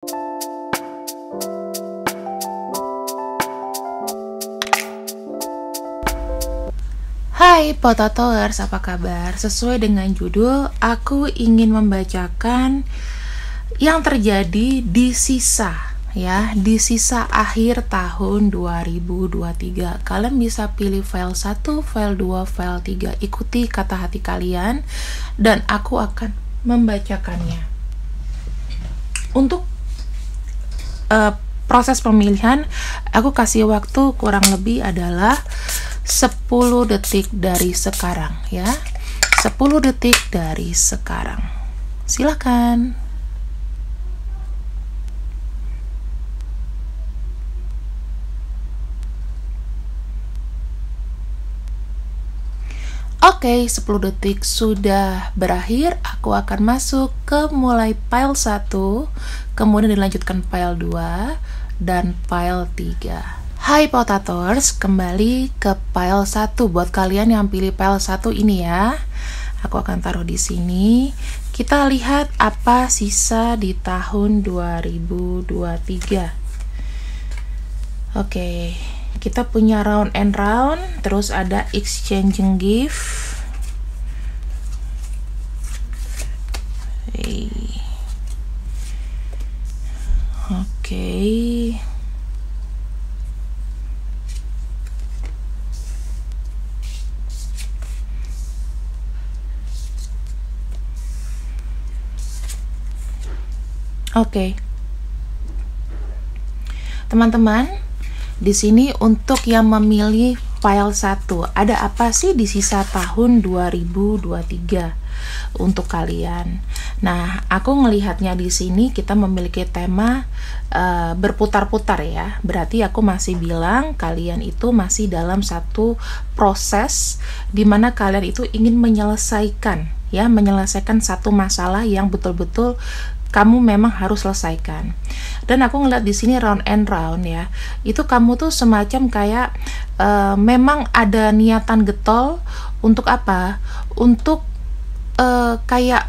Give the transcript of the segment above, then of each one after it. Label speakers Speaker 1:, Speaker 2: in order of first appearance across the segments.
Speaker 1: Hai Potatoers, apa kabar? Sesuai dengan judul, aku ingin membacakan yang terjadi di sisa akhir tahun 2023. Kalian bisa pilih file 1, file 2, file 3. Ikuti kata hati kalian dan aku akan membacakannya. Untuk proses pemilihan, aku kasih waktu kurang lebih adalah 10 detik dari sekarang ya. 10 detik dari sekarang. Silakan. Oke, 10 detik sudah berakhir. Aku akan masuk ke mulai file 1, kemudian dilanjutkan file 2 dan file 3. Hai Potators, kembali ke file 1 buat kalian yang pilih file 1 ini ya. Aku akan taruh di sini. Kita lihat apa sisa di tahun 2023. Oke, kita punya round and round, terus ada exchanging gift. Oke. Oke. Teman-teman, di sini untuk yang memilih file 1, ada apa sih di sisa tahun 2023 untuk kalian? Nah, aku ngelihatnya di sini kita memiliki tema berputar-putar ya. Berarti aku masih bilang kalian itu masih dalam satu proses di mana kalian itu ingin menyelesaikan satu masalah yang betul-betul kamu memang harus selesaikan. Dan aku ngeliat di sini round and round ya. Itu kamu tuh semacam kayak memang ada niatan getol untuk apa? Untuk kayak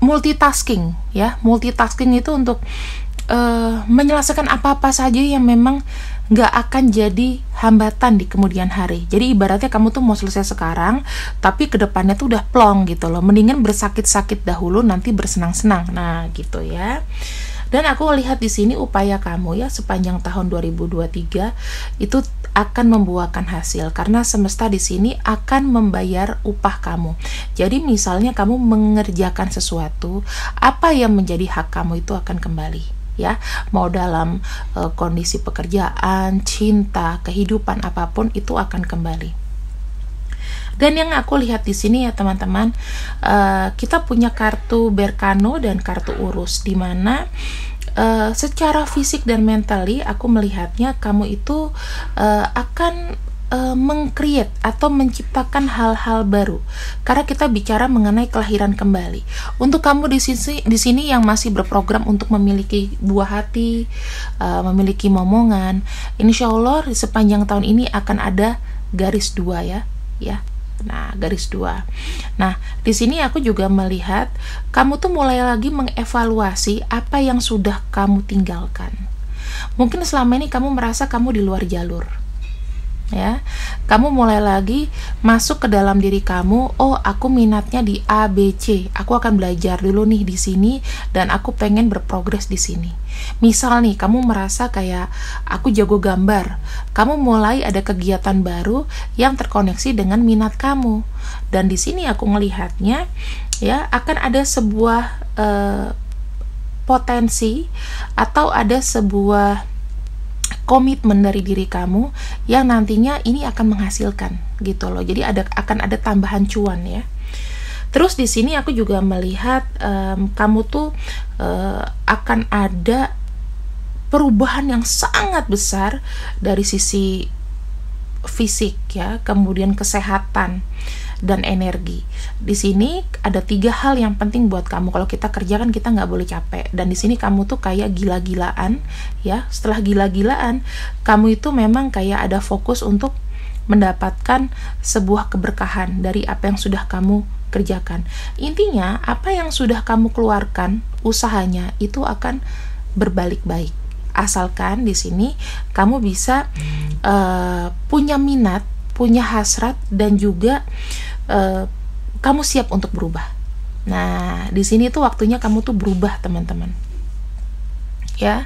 Speaker 1: multitasking ya. Multitasking itu untuk menyelesaikan apa-apa saja yang memang nggak akan jadi hambatan di kemudian hari. Jadi ibaratnya kamu tuh mau selesai sekarang, tapi kedepannya tuh udah plong gitu loh. Mendingan bersakit-sakit dahulu, nanti bersenang-senang. Nah gitu ya. Dan aku lihat di sini upaya kamu ya sepanjang tahun 2023 itu akan membuahkan hasil karena semesta di sini akan membayar upah kamu. Jadi misalnya kamu mengerjakan sesuatu, apa yang menjadi hak kamu itu akan kembali. Ya, mau dalam kondisi pekerjaan, cinta, kehidupan apapun itu akan kembali. Dan yang aku lihat di sini ya teman-teman, kita punya kartu Berkano dan kartu Urus, di mana secara fisik dan mentally aku melihatnya kamu itu akan meng-create atau menciptakan hal-hal baru. Karena kita bicara mengenai kelahiran kembali. Untuk kamu di sini yang masih berprogram untuk memiliki buah hati, memiliki momongan, insya Allah di sepanjang tahun ini akan ada garis 2 ya. Nah, garis 2. Nah, di sini aku juga melihat kamu tuh mulai lagi mengevaluasi apa yang sudah kamu tinggalkan. Mungkin selama ini kamu merasa kamu di luar jalur. Ya, kamu mulai lagi masuk ke dalam diri kamu. Oh, aku minatnya di A, B, C. Aku akan belajar dulu nih di sini dan aku pengen berprogres di sini. Misal nih, kamu merasa kayak aku jago gambar. Kamu mulai ada kegiatan baru yang terkoneksi dengan minat kamu. Dan di sini aku melihatnya ya akan ada sebuah potensi atau ada sebuah komitmen dari diri kamu yang nantinya ini akan menghasilkan gitu loh. Jadi akan ada tambahan cuan ya. Terus di sini aku juga melihat kamu tuh akan ada perubahan yang sangat besar dari sisi fisik ya, kemudian kesehatan dan energi. Di sini ada 3 hal yang penting buat kamu. Kalau kita kerja kan kita nggak boleh capek. Dan di sini kamu tuh kayak gila-gilaan ya. Setelah gila-gilaan, kamu itu memang kayak ada fokus untuk mendapatkan sebuah keberkahan dari apa yang sudah kamu kerjakan. Intinya, apa yang sudah kamu keluarkan usahanya itu akan berbalik baik. Asalkan di sini kamu bisa punya minat, punya hasrat, dan juga kamu siap untuk berubah. Nah, di sini tuh waktunya kamu tuh berubah, teman-teman. Ya,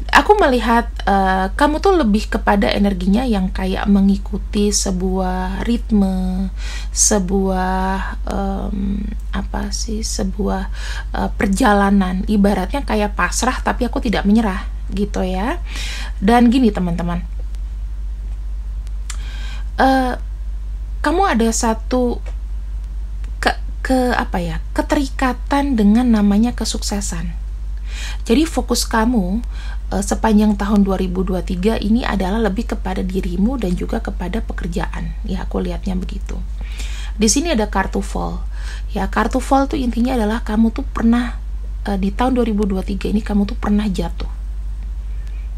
Speaker 1: aku melihat kamu tuh lebih kepada energinya yang kayak mengikuti sebuah ritme, sebuah sebuah perjalanan. Ibaratnya kayak pasrah tapi aku tidak menyerah, gitu ya. Dan gini, teman-teman, kamu ada satu keterikatan dengan namanya kesuksesan. Jadi fokus kamu sepanjang tahun 2023 ini adalah lebih kepada dirimu dan juga kepada pekerjaan. Ya, aku lihatnya begitu. Di sini ada kartu fall. Ya, kartu fall tuh intinya adalah kamu tuh pernah di tahun 2023 ini kamu tuh pernah jatuh.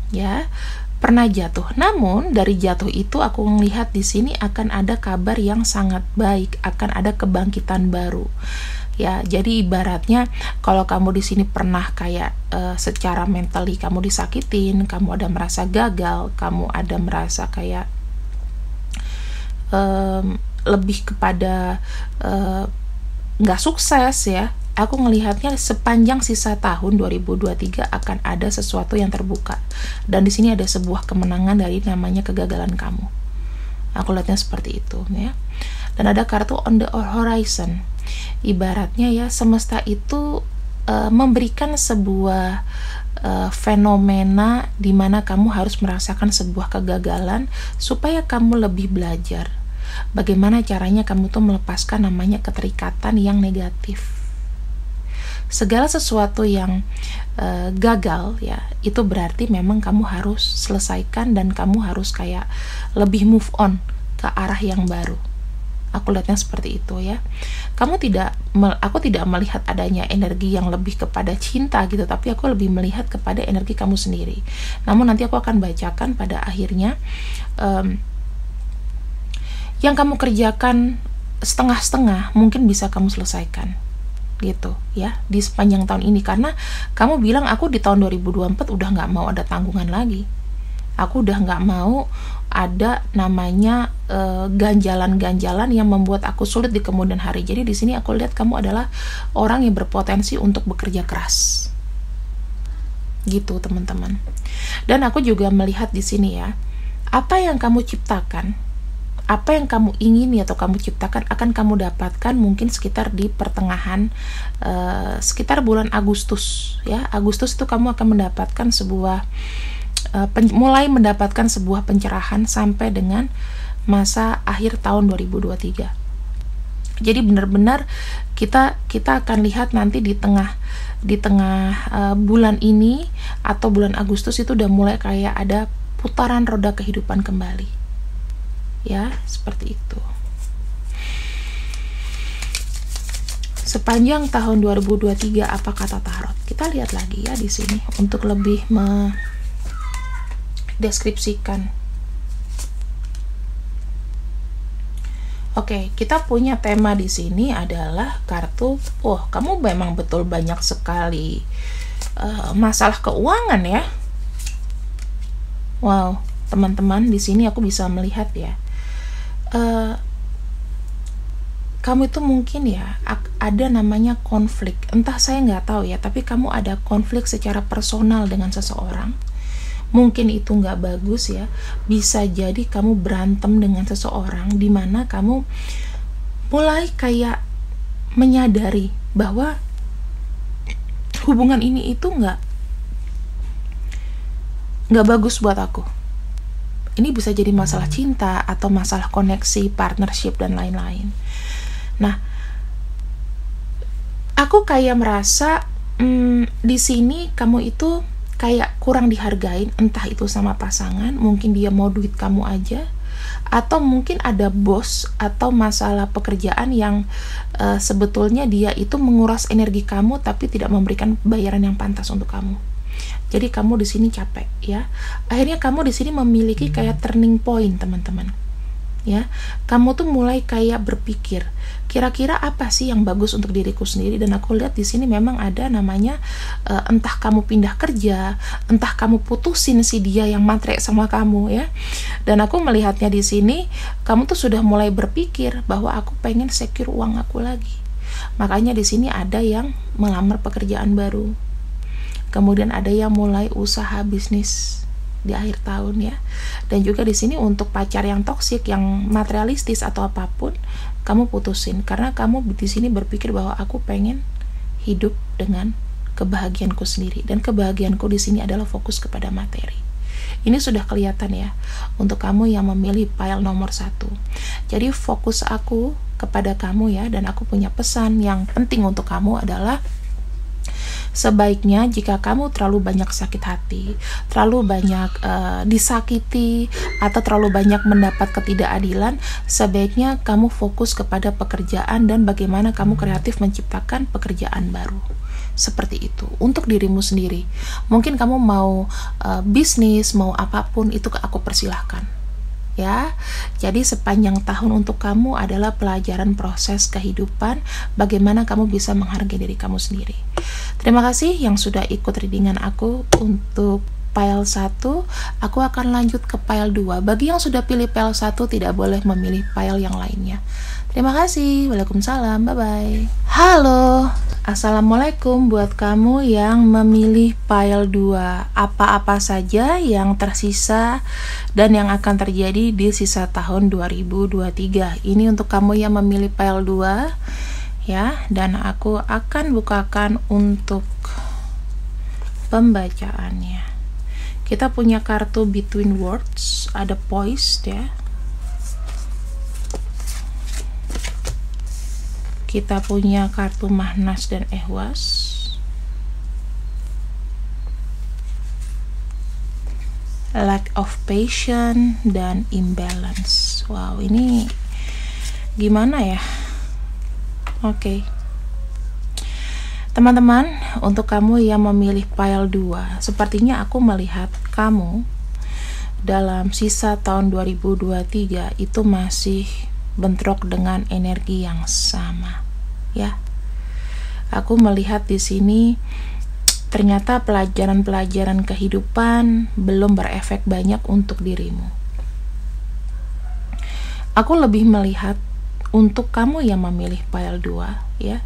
Speaker 1: Ya, pernah jatuh. Namun dari jatuh itu aku melihat di sini akan ada kabar yang sangat baik, akan ada kebangkitan baru. Ya, jadi ibaratnya kalau kamu di sini pernah kayak secara mentally kamu disakitin, kamu ada merasa gagal, kamu ada merasa kayak lebih kepada nggak sukses ya. Aku ngelihatnya sepanjang sisa tahun 2023 akan ada sesuatu yang terbuka. Dan di sini ada sebuah kemenangan dari namanya kegagalan kamu. Aku lihatnya seperti itu ya. Dan ada kartu on the horizon. Ibaratnya ya, semesta itu memberikan sebuah fenomena di mana kamu harus merasakan sebuah kegagalan supaya kamu lebih belajar bagaimana caranya kamu tuh melepaskan namanya keterikatan yang negatif. Segala sesuatu yang gagal ya, itu berarti memang kamu harus selesaikan dan kamu harus kayak lebih move on ke arah yang baru. Aku lihatnya seperti itu ya. Aku tidak melihat adanya energi yang lebih kepada cinta gitu, tapi aku lebih melihat kepada energi kamu sendiri. Namun nanti aku akan bacakan pada akhirnya yang kamu kerjakan setengah-setengah mungkin bisa kamu selesaikan gitu ya di sepanjang tahun ini, karena kamu bilang aku di tahun 2024 udah nggak mau ada tanggungan lagi. Aku udah nggak mau ada namanya ganjalan-ganjalan yang membuat aku sulit di kemudian hari. Jadi di sini aku lihat kamu adalah orang yang berpotensi untuk bekerja keras. Gitu, teman-teman. Dan aku juga melihat di sini ya, apa yang kamu ciptakan, apa yang kamu ingini atau kamu ciptakan akan kamu dapatkan mungkin sekitar di pertengahan sekitar bulan Agustus ya. Agustus itu kamu akan mendapatkan sebuah mulai mendapatkan sebuah pencerahan sampai dengan masa akhir tahun 2023. Jadi benar-benar kita akan lihat nanti di tengah bulan ini atau bulan Agustus itu udah mulai kayak ada putaran roda kehidupan kembali. Ya, seperti itu. Sepanjang tahun 2023 apa kata tarot? Kita lihat lagi ya di sini untuk lebih deskripsikan. Oke, kita punya tema di sini adalah kartu. Kamu memang betul banyak sekali masalah keuangan ya. Wow, teman-teman, di sini aku bisa melihat ya. Kamu itu mungkin ya ada namanya konflik. Entah, saya nggak tahu ya, tapi kamu ada konflik secara personal dengan seseorang. Mungkin itu nggak bagus ya. Bisa jadi kamu berantem dengan seseorang di mana kamu mulai kayak menyadari bahwa hubungan ini itu nggak bagus buat aku. Ini bisa jadi masalah cinta atau masalah koneksi, partnership, dan lain-lain. Nah, aku kayak merasa di sini kamu itu kayak kurang dihargain, entah itu sama pasangan, mungkin dia mau duit kamu aja, atau mungkin ada bos atau masalah pekerjaan yang sebetulnya dia itu menguras energi kamu tapi tidak memberikan bayaran yang pantas untuk kamu. Jadi kamu di sini capek ya. Akhirnya kamu di sini memiliki kayak turning point, teman-teman. ya. Kamu tuh mulai kayak berpikir, kira-kira apa sih yang bagus untuk diriku sendiri. Dan aku lihat di sini memang ada namanya entah kamu pindah kerja, entah kamu putusin si dia yang matre sama kamu, ya. Dan aku melihatnya di sini kamu tuh sudah mulai berpikir bahwa aku pengen secure uang aku lagi. Makanya di sini ada yang melamar pekerjaan baru, kemudian ada yang mulai usaha bisnis di akhir tahun, ya. Dan juga di sini untuk pacar yang toksik, yang materialistis atau apapun, kamu putusin karena kamu di sini berpikir bahwa aku pengen hidup dengan kebahagiaanku sendiri, dan kebahagiaanku di sini adalah fokus kepada materi. Ini sudah kelihatan ya untuk kamu yang memilih pile nomor 1. Jadi fokus aku kepada kamu, ya. Dan aku punya pesan yang penting untuk kamu adalah, sebaiknya jika kamu terlalu banyak sakit hati, terlalu banyak disakiti, atau terlalu banyak mendapat ketidakadilan, sebaiknya kamu fokus kepada pekerjaan dan bagaimana kamu kreatif menciptakan pekerjaan baru. Seperti itu untuk dirimu sendiri. Mungkin kamu mau bisnis, mau apapun, itu aku persilahkan, ya. Jadi sepanjang tahun untuk kamu adalah pelajaran proses kehidupan, bagaimana kamu bisa menghargai diri kamu sendiri. Terima kasih yang sudah ikut readingan aku untuk pile 1. Aku akan lanjut ke pile 2. Bagi yang sudah pilih pile 1, tidak boleh memilih pile yang lainnya. Terima kasih. Waalaikumsalam. Bye-bye. Halo, assalamualaikum buat kamu yang memilih pile 2. Apa-apa saja yang tersisa dan yang akan terjadi di sisa tahun 2023. Ini untuk kamu yang memilih pile 2, ya. Dan aku akan bukakan untuk pembacaannya. Kita punya kartu Between Words, ada poised, ya. Kita punya kartu Mahnas dan Ehwas. Lack of patience dan imbalance. Wow, ini gimana ya? Oke. Teman-teman, untuk kamu yang memilih pile 2, sepertinya aku melihat kamu dalam sisa tahun 2023 itu masih bentrok dengan energi yang sama, ya. Aku melihat di sini ternyata pelajaran-pelajaran kehidupan belum berefek banyak untuk dirimu. Aku lebih melihat untuk kamu yang memilih pile 2, ya.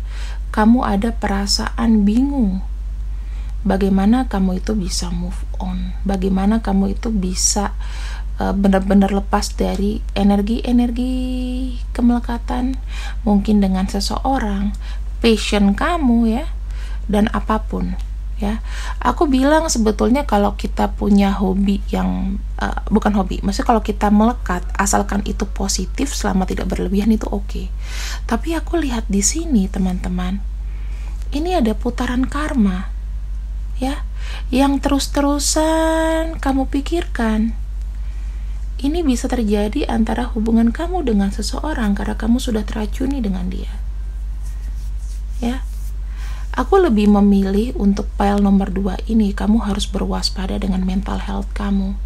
Speaker 1: Kamu ada perasaan bingung. Bagaimana kamu itu bisa move on? Bagaimana kamu itu bisa benar-benar lepas dari energi-energi kemelekatan, mungkin dengan seseorang, passion kamu, ya, dan apapun, ya. Aku bilang sebetulnya kalau kita punya hobi yang bukan hobi, maksudnya kalau kita melekat, asalkan itu positif selama tidak berlebihan, itu oke. Tapi aku lihat di sini, teman-teman, ini ada putaran karma, ya, yang terus-terusan kamu pikirkan. Ini bisa terjadi antara hubungan kamu dengan seseorang karena kamu sudah teracuni dengan dia, ya. Aku lebih memilih untuk pile nomor 2 ini, kamu harus berwaspada dengan mental health kamu.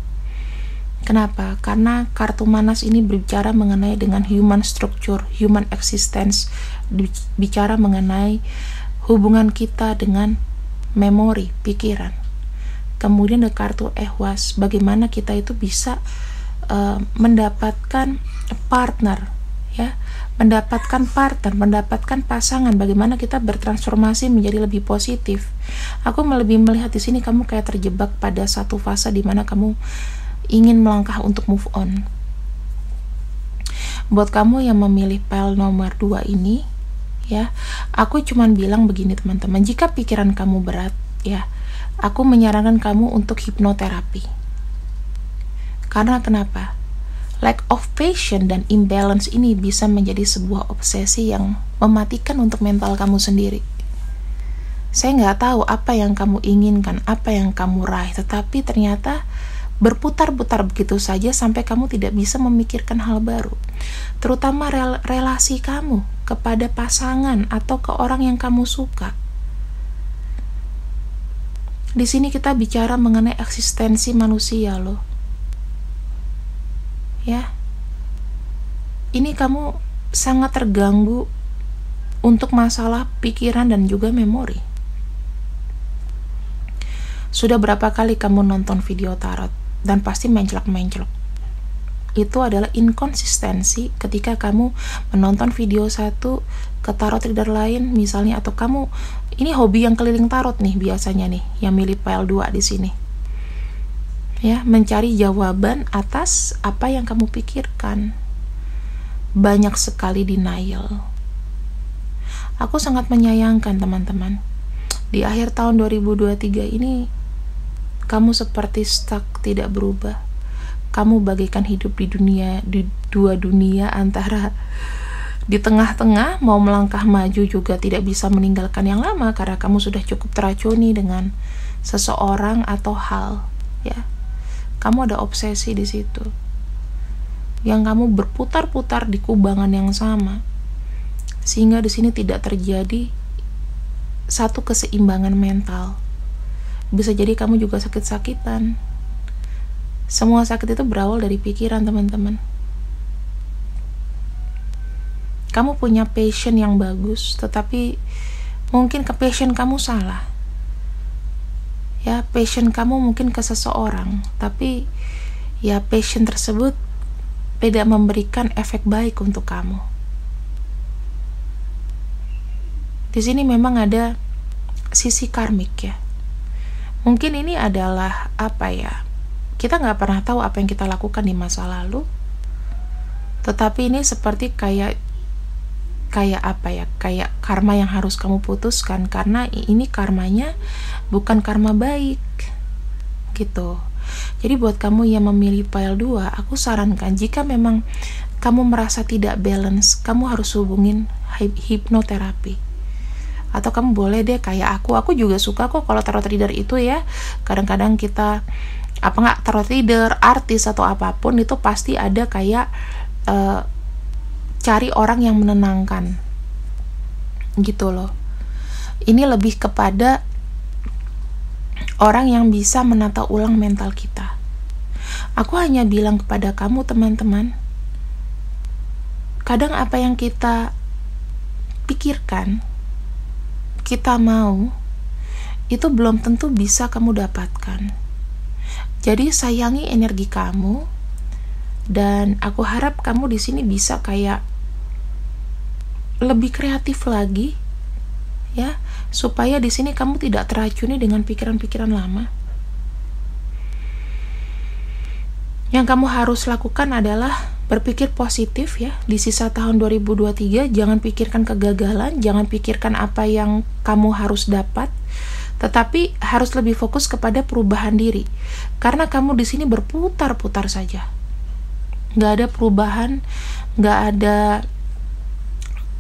Speaker 1: Kenapa? Karena kartu Manas ini berbicara mengenai dengan human structure, human existence, bicara mengenai hubungan kita dengan memori, pikiran. Kemudian ada kartu Ehwas, bagaimana kita itu bisa mendapatkan partner, ya, mendapatkan pasangan, bagaimana kita bertransformasi menjadi lebih positif. Aku lebih melihat di sini kamu kayak terjebak pada satu fase di mana kamu ingin melangkah untuk move on. Buat kamu yang memilih pile nomor 2 ini, ya, aku cuman bilang begini, teman-teman, jika pikiran kamu berat, ya, aku menyarankan kamu untuk hipnoterapi. Karena kenapa? Lack of patience dan imbalance ini bisa menjadi sebuah obsesi yang mematikan untuk mental kamu sendiri. Saya nggak tahu apa yang kamu inginkan, apa yang kamu raih, tetapi ternyata berputar-putar begitu saja sampai kamu tidak bisa memikirkan hal baru. Terutama relasi kamu kepada pasangan atau ke orang yang kamu suka. Di sini kita bicara mengenai eksistensi manusia loh. Ya. ini kamu sangat terganggu untuk masalah pikiran dan juga memori. Sudah berapa kali kamu nonton video tarot dan pasti menclok-menclok. Itu adalah inkonsistensi ketika kamu menonton video satu ke tarot reader lain misalnya, atau kamu ini hobi yang keliling tarot nih biasanya nih, yang milih pile 2 di sini. Ya, mencari jawaban atas apa yang kamu pikirkan. Banyak sekali denial. Aku sangat menyayangkan teman-teman. Di akhir tahun 2023 ini kamu seperti stuck, tidak berubah. Kamu bagaikan hidup di dua dunia, antara di tengah-tengah mau melangkah maju juga tidak bisa meninggalkan yang lama karena kamu sudah cukup teracuni dengan seseorang atau hal, ya. Kamu ada obsesi di situ. Yang kamu berputar-putar di kubangan yang sama. Sehingga di sini tidak terjadi satu keseimbangan mental. Bisa jadi kamu juga sakit-sakitan. Semua sakit itu berawal dari pikiran, teman-teman. Kamu punya passion yang bagus, tetapi mungkin ke passion kamu salah. Ya, passion kamu mungkin ke seseorang, tapi ya passion tersebut tidak memberikan efek baik untuk kamu. Di sini memang ada sisi karmik ya. Mungkin ini adalah apa ya? Kita nggak pernah tahu apa yang kita lakukan di masa lalu. Tetapi ini seperti kayak apa ya? Kayak karma yang harus kamu putuskan, karena ini karmanya bukan karma baik. Gitu. Jadi buat kamu yang memilih pile 2, aku sarankan jika memang kamu merasa tidak balance, kamu harus hubungin hipnoterapi. Atau kamu boleh deh kayak aku juga suka kok kalau tarot reader itu ya. Kadang-kadang kita tarot reader, artis atau apapun itu pasti ada kayak cari orang yang menenangkan. Gitu loh. Ini lebih kepada orang yang bisa menata ulang mental kita. Aku hanya bilang kepada kamu teman-teman, kadang apa yang kita pikirkan, kita mau, itu belum tentu bisa kamu dapatkan. Jadi sayangi energi kamu, dan aku harap kamu di sini bisa kayak lebih kreatif lagi, ya, supaya di sini kamu tidak teracuni dengan pikiran-pikiran lama. Yang kamu harus lakukan adalah berpikir positif ya. Di sisa tahun 2023 jangan pikirkan kegagalan, jangan pikirkan apa yang kamu harus dapat, tetapi harus lebih fokus kepada perubahan diri. Karena kamu di sini berputar-putar saja. Nggak ada perubahan, nggak ada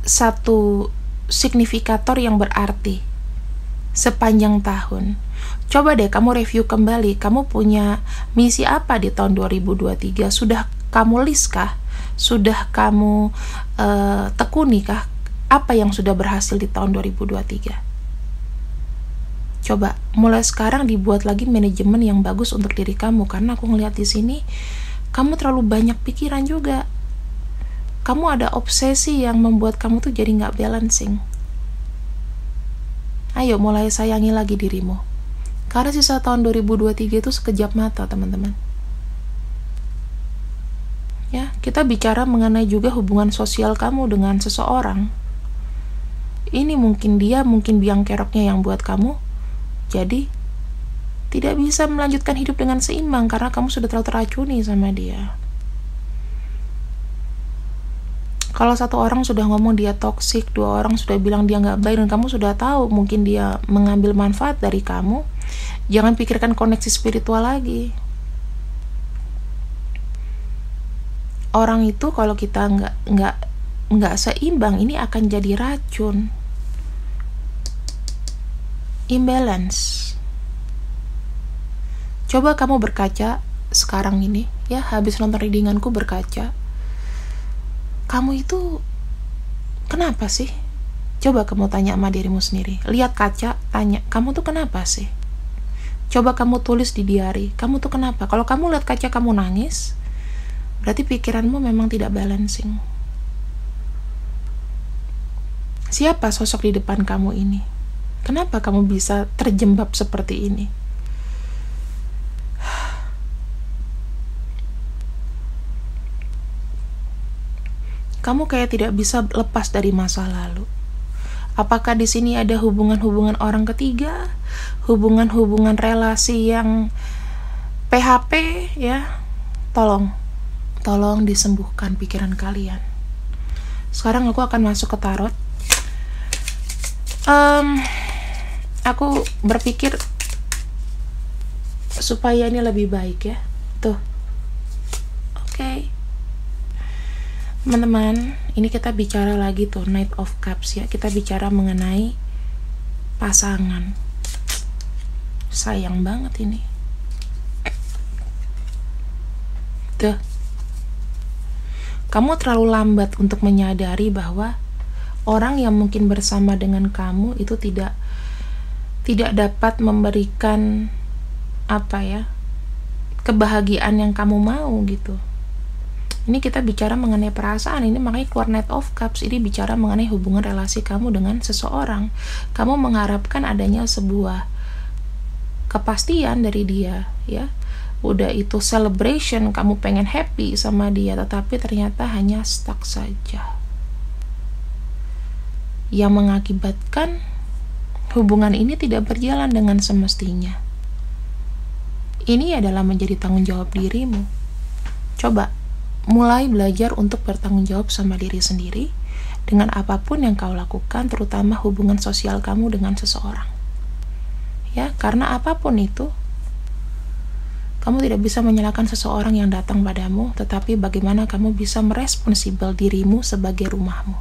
Speaker 1: satu signifikator yang berarti sepanjang tahun. Coba deh kamu review kembali, kamu punya misi apa di tahun 2023? Sudah kamu list kah? Sudah kamu tekuni kah? Apa yang sudah berhasil di tahun 2023? Coba mulai sekarang dibuat lagi manajemen yang bagus untuk diri kamu, karena aku ngeliat di sini kamu terlalu banyak pikiran juga. Kamu ada obsesi yang membuat kamu tuh jadi nggak balancing. Ayo mulai sayangi lagi dirimu. Karena sisa tahun 2023 itu sekejap mata, teman-teman. Ya, kita bicara mengenai juga hubungan sosial kamu dengan seseorang. Ini mungkin biang keroknya yang buat kamu jadi tidak bisa melanjutkan hidup dengan seimbang karena kamu sudah terlalu teracuni sama dia. Kalau satu orang sudah ngomong dia toksik, 2 orang sudah bilang dia nggak baik, dan kamu sudah tahu mungkin dia mengambil manfaat dari kamu, jangan pikirkan koneksi spiritual lagi. Orang itu kalau kita nggak seimbang, ini akan jadi racun. Imbalance. Coba kamu berkaca sekarang ini, ya, habis nonton readinganku berkaca. Kamu itu kenapa sih? Coba kamu tanya sama dirimu sendiri. Lihat kaca, tanya, kamu tuh kenapa sih? Coba kamu tulis di diary, kamu tuh kenapa? Kalau kamu lihat kaca kamu nangis, berarti pikiranmu memang tidak balancing. Siapa sosok di depan kamu ini? Kenapa kamu bisa terjebak seperti ini? Kamu kayak tidak bisa lepas dari masa lalu. Apakah di sini ada hubungan-hubungan orang ketiga, hubungan-hubungan relasi yang PHP ya? Tolong disembuhkan pikiran kalian. Sekarang aku akan masuk ke tarot. Aku berpikir supaya ini lebih baik ya. Tuh. Oke. Teman-teman, ini kita bicara lagi tuh Knight of Cups ya. Kita bicara mengenai pasangan. Sayang banget ini. Tuh. Kamu terlalu lambat untuk menyadari bahwa orang yang mungkin bersama dengan kamu itu tidak dapat memberikan kebahagiaan yang kamu mau gitu. Ini kita bicara mengenai perasaan, ini makanya keluar Knight of Cups. Ini bicara mengenai hubungan relasi kamu dengan seseorang. Kamu mengharapkan adanya sebuah kepastian dari dia ya. Udah itu celebration, kamu pengen happy sama dia, tetapi ternyata hanya stuck saja, yang mengakibatkan hubungan ini tidak berjalan dengan semestinya. Ini adalah menjadi tanggung jawab dirimu. Coba mulai belajar untuk bertanggung jawab sama diri sendiri dengan apapun yang kau lakukan, terutama hubungan sosial kamu dengan seseorang ya, karena apapun itu kamu tidak bisa menyalahkan seseorang yang datang padamu, tetapi bagaimana kamu bisa meresponsibel dirimu sebagai rumahmu.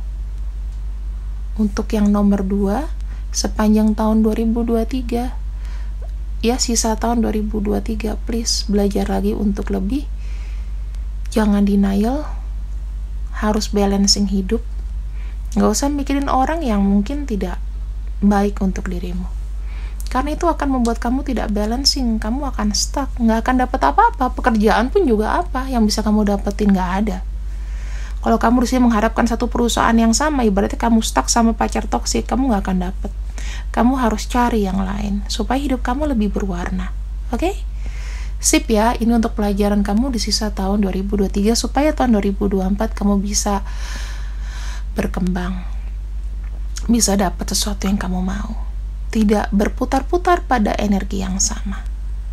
Speaker 1: Untuk yang nomor 2, sepanjang tahun 2023 ya, sisa tahun 2023, please belajar lagi untuk lebih. Jangan denial, harus balancing hidup. Gak usah mikirin orang yang mungkin tidak baik untuk dirimu, karena itu akan membuat kamu tidak balancing. Kamu akan stuck, gak akan dapat apa-apa. Pekerjaan pun juga apa yang bisa kamu dapetin, gak ada. Kalau kamu disini mengharapkan satu perusahaan yang sama, ibaratnya kamu stuck sama pacar toksik, kamu gak akan dapet. Kamu harus cari yang lain supaya hidup kamu lebih berwarna. Oke? Sip ya, ini untuk pelajaran kamu di sisa tahun 2023 supaya tahun 2024 kamu bisa berkembang, bisa dapat sesuatu yang kamu mau, tidak berputar-putar pada energi yang sama.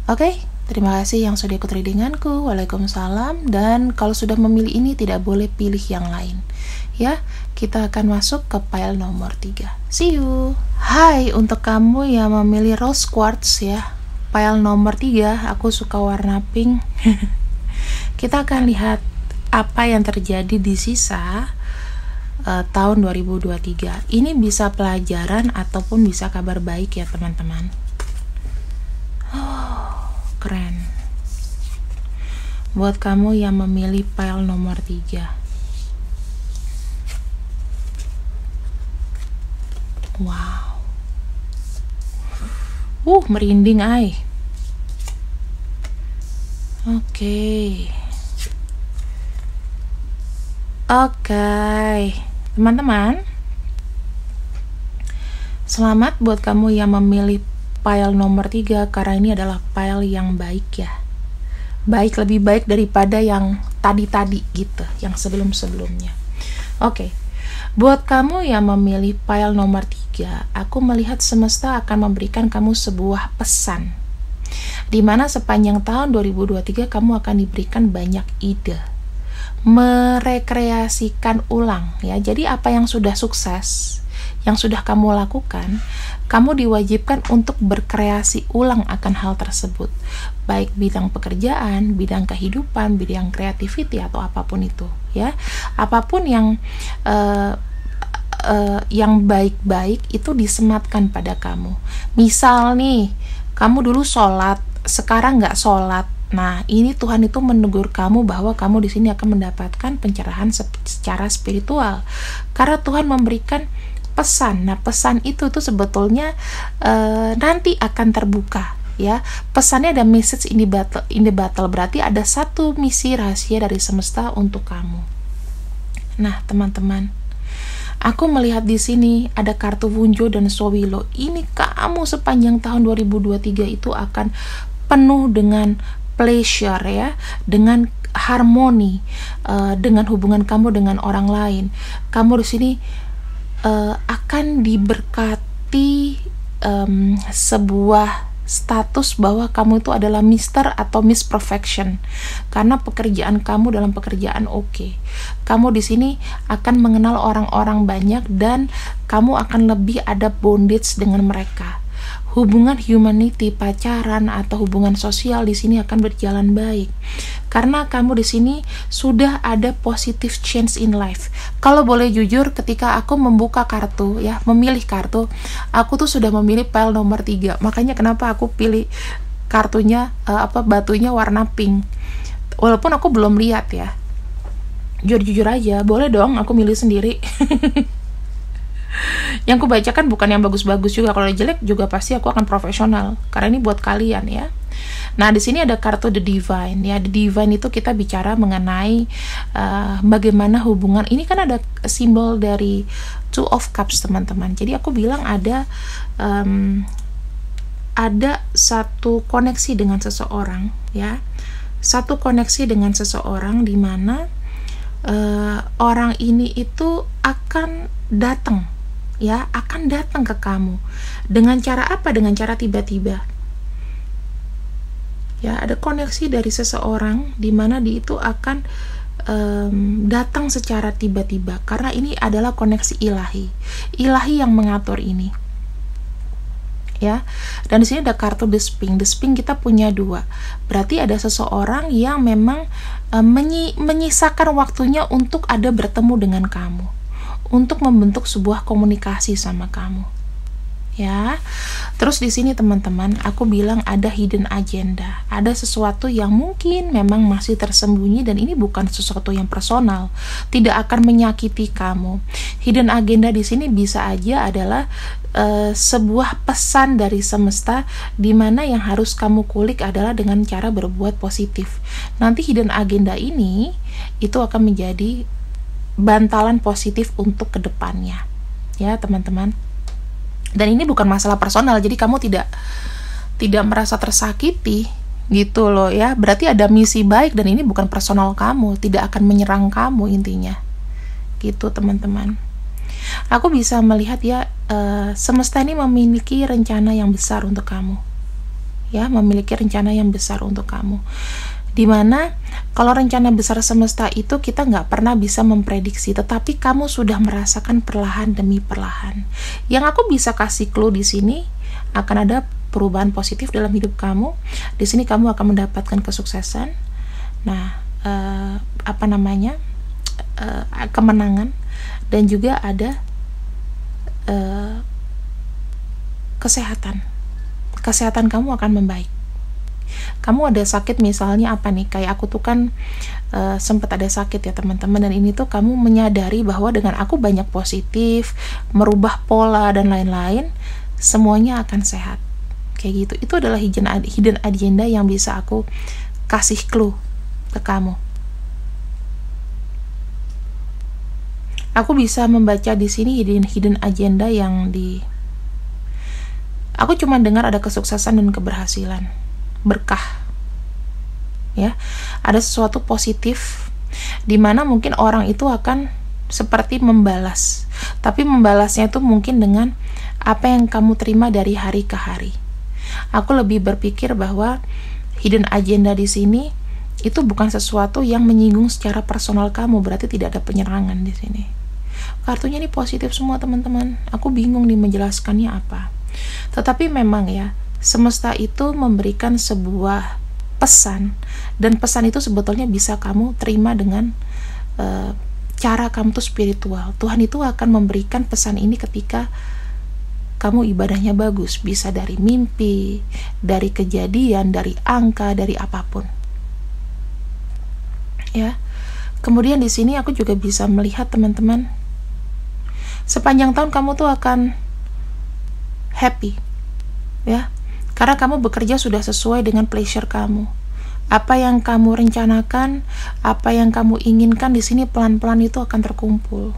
Speaker 1: Oke? Terima kasih yang sudah ikut readinganku. Waalaikumsalam. Dan kalau sudah memilih ini, tidak boleh pilih yang lain ya. Kita akan masuk ke pile nomor 3. See you. Hai, untuk kamu yang memilih rose quartz ya, pile nomor 3, aku suka warna pink. Kita akan lihat apa yang terjadi di sisa tahun 2023. Ini bisa pelajaran ataupun bisa kabar baik ya teman-teman. Keren. Buat kamu yang memilih pile nomor 3. Wow. Merinding ay. Oke, teman-teman, selamat buat kamu yang memilih pile nomor 3, karena ini adalah pile yang baik ya. Baik, lebih baik daripada yang tadi-tadi gitu, yang sebelum-sebelumnya. Oke. Buat kamu yang memilih pile nomor 3, aku melihat semesta akan memberikan kamu sebuah pesan, di mana sepanjang tahun 2023 kamu akan diberikan banyak ide, merekreasikan ulang ya. Jadi apa yang sudah sukses, yang sudah kamu lakukan, kamu diwajibkan untuk berkreasi ulang akan hal tersebut, baik bidang pekerjaan, bidang kehidupan, bidang creativity atau apapun itu ya. Apapun yang baik-baik itu disematkan pada kamu. Misal nih, kamu dulu sholat, sekarang nggak sholat. Nah, ini Tuhan itu menegur kamu bahwa kamu di sini akan mendapatkan pencerahan secara spiritual, karena Tuhan memberikan pesan. Nah, pesan itu tuh sebetulnya nanti akan terbuka ya. Pesannya ada message in the battle, berarti ada satu misi rahasia dari semesta untuk kamu. Nah, teman-teman, Aku melihat di sini ada kartu Wunjo dan Sowilo. Ini kamu sepanjang tahun 2023 itu akan penuh dengan pleasure ya, dengan harmoni, dengan hubungan kamu dengan orang lain. Kamu di sini akan diberkati sebuah status bahwa kamu itu adalah Mr. atau Miss Perfection, karena pekerjaan kamu dalam pekerjaan oke. Kamu di sini akan mengenal orang-orang banyak dan kamu akan lebih ada bondage dengan mereka. Hubungan humanity, pacaran atau hubungan sosial di sini akan berjalan baik karena kamu di sini sudah ada positive change in life. Kalau boleh jujur, ketika aku membuka kartu ya, memilih kartu, aku tuh sudah memilih pile nomor 3. Makanya kenapa aku pilih kartunya batunya warna pink. Walaupun aku belum lihat ya. Jujur aja, boleh dong aku milih sendiri. Yang aku bacakan bukan yang bagus-bagus juga. Kalau jelek juga pasti aku akan profesional karena ini buat kalian ya. Nah, di sini ada kartu The Divine ya. The Divine itu kita bicara mengenai bagaimana hubungan. Ini kan ada simbol dari Two of Cups, teman-teman. Jadi aku bilang ada satu koneksi dengan seseorang ya. Satu koneksi dengan seseorang di mana orang ini itu akan datang ya, akan datang ke kamu. Dengan cara apa? Dengan cara tiba-tiba. Ya, ada koneksi dari seseorang di mana dia itu akan datang secara tiba-tiba karena ini adalah koneksi ilahi. Ilahi yang mengatur ini. Ya. Dan di sini ada kartu The Sphinx. The Sphinx kita punya 2. Berarti ada seseorang yang memang menyisakan waktunya untuk ada bertemu dengan kamu, untuk membentuk sebuah komunikasi sama kamu. Ya. Terus di sini teman-teman, aku bilang ada hidden agenda. Ada sesuatu yang mungkin memang masih tersembunyi dan ini bukan sesuatu yang personal, tidak akan menyakiti kamu. Hidden agenda di sini bisa aja adalah sebuah pesan dari semesta di mana yang harus kamu kulik adalah dengan cara berbuat positif. Nanti hidden agenda ini itu akan menjadi bantalan positif untuk kedepannya. Ya, teman-teman. Dan ini bukan masalah personal, jadi kamu tidak merasa tersakiti gitu loh ya. Berarti ada misi baik dan ini bukan personal kamu, tidak akan menyerang kamu intinya. Gitu, teman-teman. Aku bisa melihat ya, semesta ini memiliki rencana yang besar untuk kamu. Ya, memiliki rencana yang besar untuk kamu. Dimana kalau rencana besar semesta itu kita nggak pernah bisa memprediksi, tetapi kamu sudah merasakan perlahan demi perlahan. Yang aku bisa kasih clue di sini akan ada perubahan positif dalam hidup kamu. Di sini kamu akan mendapatkan kesuksesan. Nah, kemenangan dan juga ada kesehatan. Kesehatan kamu akan membaik. Kamu ada sakit misalnya apa nih, kayak aku tuh kan sempat ada sakit ya teman-teman, dan ini tuh kamu menyadari bahwa dengan aku banyak positif, merubah pola dan lain-lain, semuanya akan sehat kayak gitu. Itu adalah hidden agenda yang bisa aku kasih clue ke kamu. Aku bisa membaca di sini hidden agenda yang aku cuma dengar ada kesuksesan dan keberhasilan, berkah ya, ada sesuatu positif di mana mungkin orang itu akan seperti membalas, tapi membalasnya itu mungkin dengan apa yang kamu terima dari hari ke hari. Aku lebih berpikir bahwa hidden agenda di sini itu bukan sesuatu yang menyinggung secara personal kamu, berarti tidak ada penyerangan di sini. Kartunya ini positif semua teman-teman. Aku bingung nih menjelaskannya apa. Tetapi memang ya, semesta itu memberikan sebuah pesan, dan pesan itu sebetulnya bisa kamu terima dengan cara kamu tuh spiritual. Tuhan itu akan memberikan pesan ini ketika kamu ibadahnya bagus, bisa dari mimpi, dari kejadian, dari angka, dari apapun. Ya. Kemudian di sini aku juga bisa melihat teman-teman, sepanjang tahun kamu tuh akan happy. Ya. Karena kamu bekerja sudah sesuai dengan pleasure kamu. Apa yang kamu rencanakan, apa yang kamu inginkan di sini pelan-pelan itu akan terkumpul.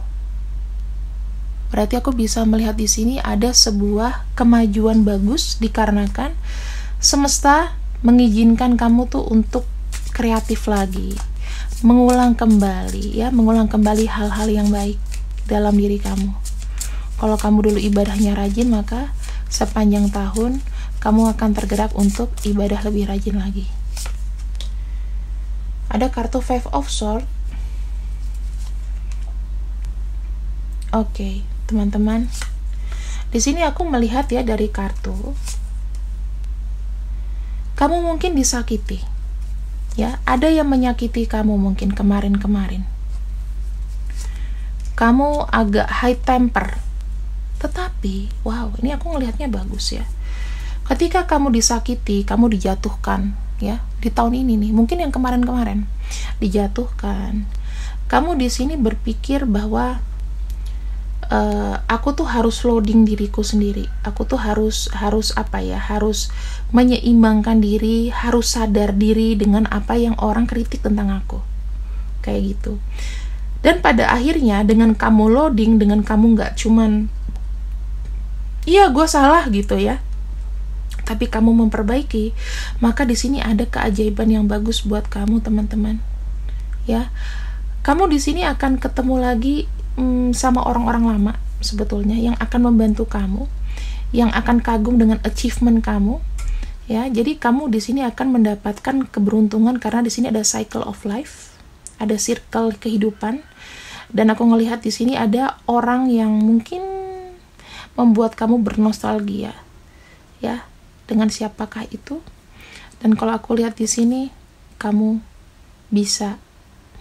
Speaker 1: Berarti aku bisa melihat di sini ada sebuah kemajuan bagus dikarenakan semesta mengizinkan kamu tuh untuk kreatif lagi, mengulang kembali hal-hal yang baik dalam diri kamu. Kalau kamu dulu ibadahnya rajin, maka sepanjang tahun kamu akan tergerak untuk ibadah lebih rajin lagi. Ada kartu Five of Swords. Oke, teman-teman. Di sini aku melihat ya dari kartu, kamu mungkin disakiti. Ya, ada yang menyakiti kamu mungkin kemarin-kemarin. Kamu agak high temper. Tetapi, wow, ini aku ngelihatnya bagus ya. Ketika kamu disakiti, kamu dijatuhkan, ya, di tahun ini nih, mungkin yang kemarin-kemarin dijatuhkan. Kamu di sini berpikir bahwa aku tuh harus loading diriku sendiri. Aku tuh harus menyeimbangkan diri, harus sadar diri dengan apa yang orang kritik tentang aku. Kayak gitu. Dan pada akhirnya dengan kamu loading, dengan kamu nggak cuman iya gue salah gitu ya, tapi kamu memperbaiki, maka di sini ada keajaiban yang bagus buat kamu, teman-teman. Ya, kamu di sini akan ketemu lagi sama orang-orang lama sebetulnya yang akan membantu kamu, yang akan kagum dengan achievement kamu. Ya, jadi kamu di sini akan mendapatkan keberuntungan karena di sini ada cycle of life, ada circle kehidupan. Dan aku ngelihat di sini ada orang yang mungkin membuat kamu bernostalgia. Ya, dengan siapakah itu? Dan kalau aku lihat di sini, kamu bisa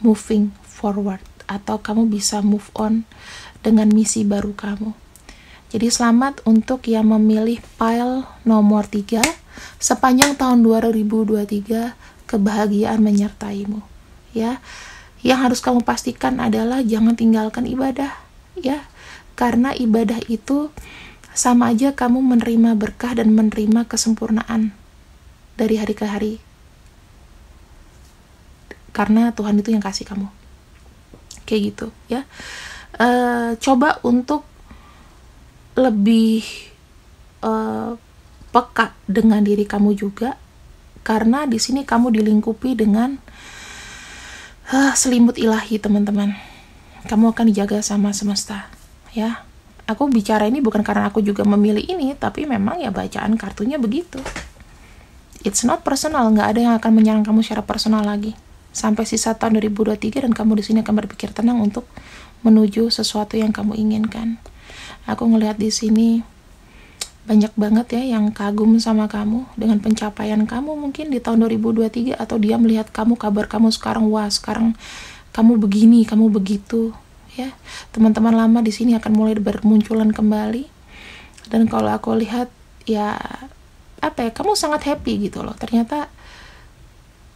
Speaker 1: moving forward atau kamu bisa move on dengan misi baru kamu. Jadi selamat untuk yang memilih pile nomor 3. Sepanjang tahun 2023 kebahagiaan menyertaimu. Ya, yang harus kamu pastikan adalah jangan tinggalkan ibadah, ya. Karena ibadah itu sama aja kamu menerima berkah dan menerima kesempurnaan dari hari ke hari. Karena Tuhan itu yang kasih kamu. Kayak gitu ya. Coba untuk lebih peka dengan diri kamu juga, karena di sini kamu dilingkupi dengan selimut ilahi, teman-teman. Kamu akan dijaga sama semesta ya. Aku bicara ini bukan karena aku juga memilih ini, tapi memang ya bacaan kartunya begitu. It's not personal, nggak ada yang akan menyerang kamu secara personal lagi sampai sisa tahun 2023, dan kamu di sini akan berpikir tenang untuk menuju sesuatu yang kamu inginkan. Aku ngelihat di sini banyak banget ya yang kagum sama kamu dengan pencapaian kamu mungkin di tahun 2023, atau dia melihat kamu, kabar kamu sekarang, wah sekarang kamu begini, kamu begitu ya. Teman-teman lama di sini akan mulai bermunculan kembali. Dan kalau aku lihat ya kamu sangat happy gitu loh. Ternyata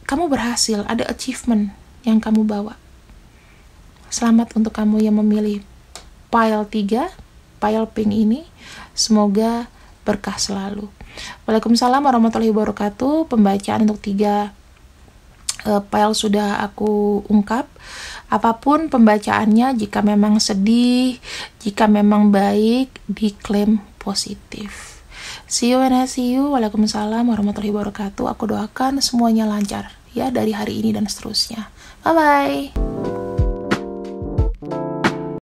Speaker 1: kamu berhasil, ada achievement yang kamu bawa. Selamat untuk kamu yang memilih pile 3, pile pink ini. Semoga berkah selalu. Waalaikumsalam warahmatullahi wabarakatuh. Pembacaan untuk 3 pile sudah aku ungkap. Apapun pembacaannya, jika memang sedih, jika memang baik, diklaim positif. See you when I see you. Waalaikumsalam warahmatullahi wabarakatuh. Aku doakan semuanya lancar ya dari hari ini dan seterusnya. Bye bye.